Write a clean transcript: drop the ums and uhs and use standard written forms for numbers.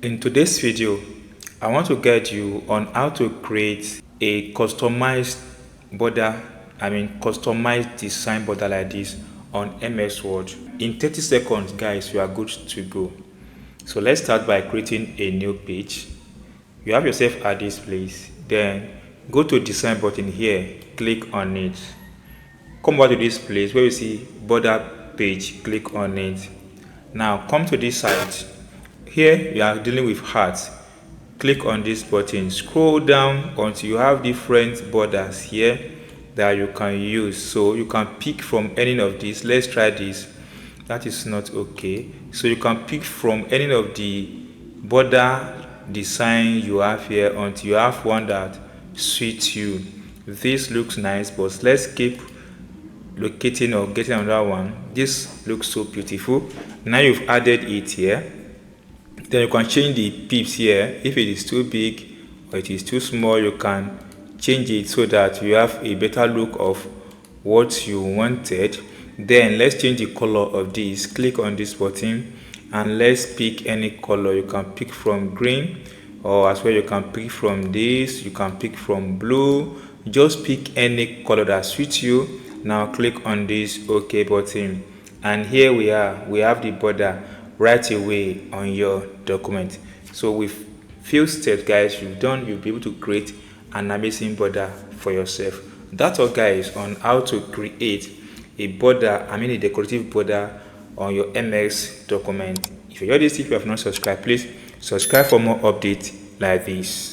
In today's video, I want to guide you on how to create a customized customized design border like this on MS Word. In 30 seconds, guys, you are good to go. So let's start by creating a new page. You have yourself at this place. Then go to design button here, click on it. Come back to this place where you see border page, click on it. Now come to this side. Here you are dealing with hearts. Click on this button, scroll down until you have different borders here that you can use. So you can pick from any of these. Let's try this. That is not okay. So you can pick from any of the border design you have here until you have one that suits you. This looks nice, but let's keep locating or getting another one. This looks so beautiful. Now you've added it here. Then you can change the pips here. If it is too big or it is too small, you can change it so that you have a better look of what you wanted. Then let's change the color of this. Click on this button and let's pick any color. You can pick from green, or as well you can pick from this, you can pick from blue. Just pick any color that suits you. Now click on this OK button, and here we have the border right away on your document. So with few steps, guys, you'll be able to create an amazing border for yourself. That's all, guys, on how to create a border, a decorative border on your MS document. If you enjoyed this, if you have not subscribed, please subscribe for more updates like this.